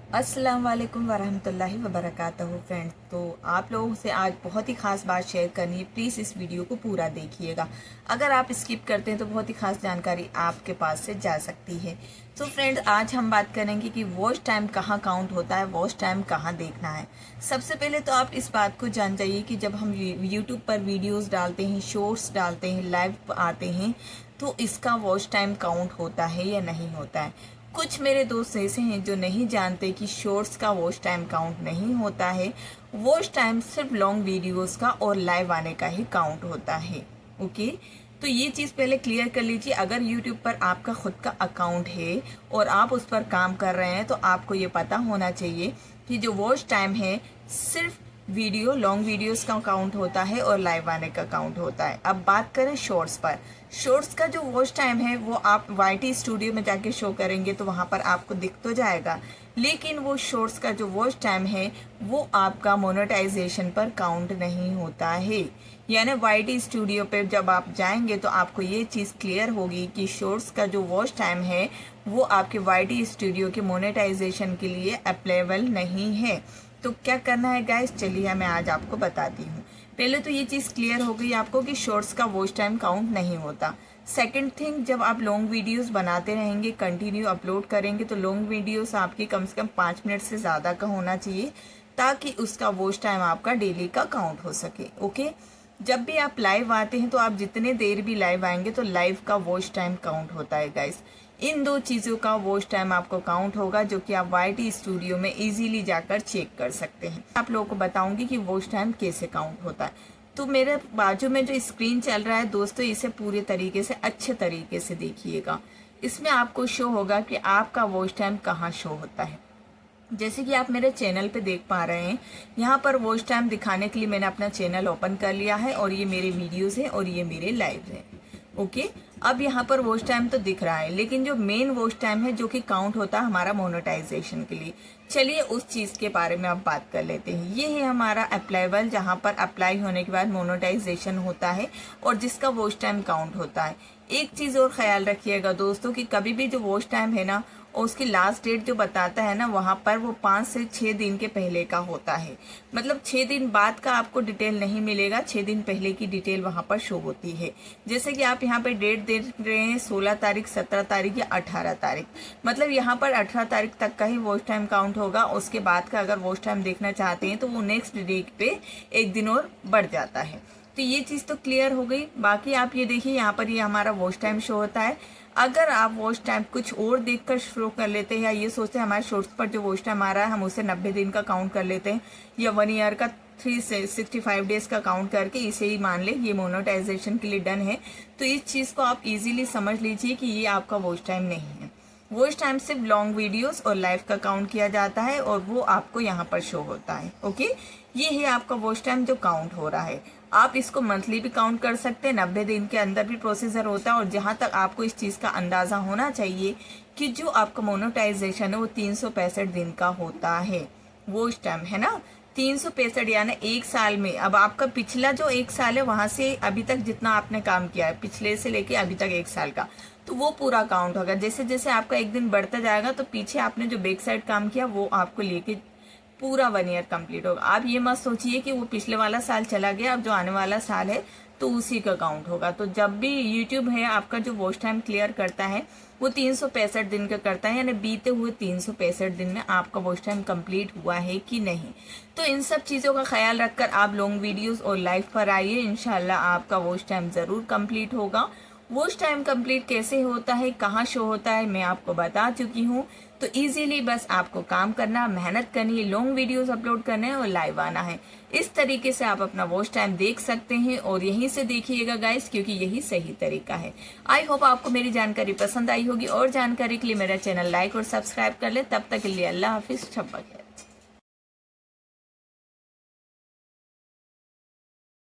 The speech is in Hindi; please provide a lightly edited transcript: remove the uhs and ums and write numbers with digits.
अस्सलाम वालेकुम वरहमतुल्लाहि वबरकातुहू फ्रेंड्स। तो आप लोगों से आज बहुत ही ख़ास बात शेयर करनी है। प्लीज़ इस वीडियो को पूरा देखिएगा। अगर आप स्किप करते हैं तो बहुत ही ख़ास जानकारी आपके पास से जा सकती है। तो फ्रेंड्स, आज हम बात करेंगे कि वॉच टाइम कहाँ काउंट होता है, वॉच टाइम कहाँ देखना है। सबसे पहले तो आप इस बात को जान जाइए कि जब हम यूट्यूब पर वीडियोज़ डालते हैं, शॉर्ट्स डालते हैं, लाइव आते हैं, तो इसका वॉच टाइम काउंट होता है या नहीं होता है। कुछ मेरे दोस्त ऐसे हैं जो नहीं जानते कि शॉर्ट्स का वॉच टाइम काउंट नहीं होता है। वॉच टाइम सिर्फ लॉन्ग वीडियोस का और लाइव आने का ही काउंट होता है। ओके, तो ये चीज़ पहले क्लियर कर लीजिए। अगर यूट्यूब पर आपका खुद का अकाउंट है और आप उस पर काम कर रहे हैं तो आपको ये पता होना चाहिए कि जो वॉच टाइम है सिर्फ लॉन्ग वीडियोस का काउंट होता है और लाइव आने का काउंट होता है। अब बात करें शॉर्ट्स पर। शॉर्ट्स का जो वॉच टाइम है वो आप YT स्टूडियो में जाके शो करेंगे तो वहाँ पर आपको दिख तो जाएगा, लेकिन वो शॉर्ट्स का जो वॉच टाइम है वो आपका मोनेटाइजेशन पर काउंट नहीं होता है। यानी YT स्टूडियो पे जब आप जाएंगे तो आपको ये चीज़ क्लियर होगी कि शॉर्ट्स का जो वॉच टाइम है वो आपके YT स्टूडियो के मोनेटाइजेशन के लिए अप्लीकेबल नहीं है। तो क्या करना है गाइस, चलिए मैं आज आपको बताती हूँ। पहले तो ये चीज़ क्लियर हो गई आपको कि शॉर्ट्स का वॉच टाइम काउंट नहीं होता। सेकंड थिंग, जब आप लॉन्ग वीडियोस बनाते रहेंगे, कंटिन्यू अपलोड करेंगे, तो लॉन्ग वीडियोस आपकी कम से कम 5 मिनट से ज़्यादा का होना चाहिए ताकि उसका वॉच टाइम आपका डेली का काउंट हो सके। ओके, जब भी आप लाइव आते हैं तो आप जितने देर भी लाइव आएंगे तो लाइव का वॉच टाइम काउंट होता है गाइस। इन दो चीज़ों का वॉच टाइम आपको काउंट होगा जो कि आप YT स्टूडियो में इजीली जाकर चेक कर सकते हैं। आप लोगों को बताऊंगी कि वॉच टाइम कैसे काउंट होता है। तो मेरे बाजू में जो स्क्रीन चल रहा है दोस्तों, इसे पूरे तरीके से अच्छे तरीके से देखिएगा। इसमें आपको शो होगा कि आपका वॉच टाइम कहाँ शो होता है। जैसे कि आप मेरे चैनल पे देख पा रहे हैं, यहाँ पर वॉच टाइम दिखाने के लिए मैंने अपना चैनल ओपन कर लिया है और ये मेरे वीडियोस हैं और ये मेरे लाइव हैं। ओके, अब यहाँ पर वॉच टाइम तो दिख रहा है, लेकिन जो मेन वॉच टाइम है जो कि काउंट होता है हमारा मोनेटाइजेशन के लिए, चलिए उस चीज़ के बारे में अब बात कर लेते हैं। ये है हमारा अप्लाईबल, जहाँ पर अप्लाई होने के बाद मोनेटाइजेशन होता है और जिसका वॉच टाइम काउंट होता है। एक चीज़ और ख्याल रखिएगा दोस्तों कि कभी भी जो वॉच टाइम है ना, और उसकी लास्ट डेट जो बताता है ना, वहाँ पर वो 5 से 6 दिन के पहले का होता है। मतलब 6 दिन बाद का आपको डिटेल नहीं मिलेगा, 6 दिन पहले की डिटेल वहाँ पर शो होती है। जैसे कि आप यहाँ पे डेट देख रहे हैं 16 तारीख, 17 तारीख या 18 तारीख, मतलब यहाँ पर 18 तारीख तक का ही वॉच टाइम काउंट होगा। उसके बाद का अगर वॉच टाइम देखना चाहते हैं तो वो नेक्स्ट डे पे एक दिन और बढ़ जाता है। तो ये चीज़ तो क्लियर हो गई। बाकी आप ये देखिए, यहाँ पर ये हमारा वॉच टाइम शो होता है। अगर आप वॉच टाइम कुछ और देखकर शुरू कर लेते हैं या ये सोचते हैं हमारे शॉर्ट्स पर जो वॉच टाइम आ रहा है हम उसे 90 दिन का काउंट कर लेते हैं या 1 ईयर का 365 डेज का काउंट करके इसे ही मान ले ये मोनेटाइजेशन के लिए डन है, तो इस चीज़ को आप इजीली समझ लीजिए कि ये आपका वॉच टाइम नहीं है। वॉच टाइम सिर्फ लॉन्ग वीडियोस और लाइव का काउंट किया जाता है और वो आपको यहाँ पर शो होता है। ओके, ये है आपका वॉच टाइम जो काउंट हो रहा है। आप इसको मंथली भी काउंट कर सकते हैं, 90 दिन के अंदर भी प्रोसीजर होता है। और जहाँ तक आपको इस चीज़ का अंदाज़ा होना चाहिए कि जो आपका मोनेटाइजेशन है वो 365 दिन का होता है। वॉच टाइम है ना 365, यानी एक साल में। अब आपका पिछला जो एक साल है वहां से अभी तक जितना आपने काम किया है, पिछले से लेके अभी तक एक साल का, तो वो पूरा काउंट होगा। जैसे जैसे आपका एक दिन बढ़ता जाएगा तो पीछे आपने जो बैक साइड काम किया वो आपको लेके पूरा 1 ईयर कंप्लीट होगा। आप ये मत सोचिए कि वो पिछले वाला साल चला गया, अब जो आने वाला साल है तो उसी का काउंट होगा। तो जब भी यूट्यूब है आपका जो वॉच टाइम क्लियर करता है वो 365 दिन का करता है, यानी बीते हुए 365 दिन में आपका वॉच टाइम कंप्लीट हुआ है कि नहीं। तो इन सब चीज़ों का ख्याल रखकर आप लॉन्ग वीडियोस और लाइव पर आइए, इंशाल्लाह आपका वॉच टाइम ज़रूर कंप्लीट होगा। वॉच टाइम कंप्लीट कैसे होता है, कहाँ शो होता है, मैं आपको बता चुकी हूँ। तो इजीली बस आपको काम करना, मेहनत करनी है, लॉन्ग वीडियोस अपलोड करने हैं और लाइव आना है। इस तरीके से आप अपना वॉच टाइम देख सकते हैं और यहीं से देखिएगा गाइस, क्योंकि यही सही तरीका है। आई होप आपको मेरी जानकारी पसंद आई होगी और जानकारी के लिए मेरा चैनल लाइक और सब्सक्राइब कर ले। तब तक के लिए अल्लाह हाफिज, शब बखैर।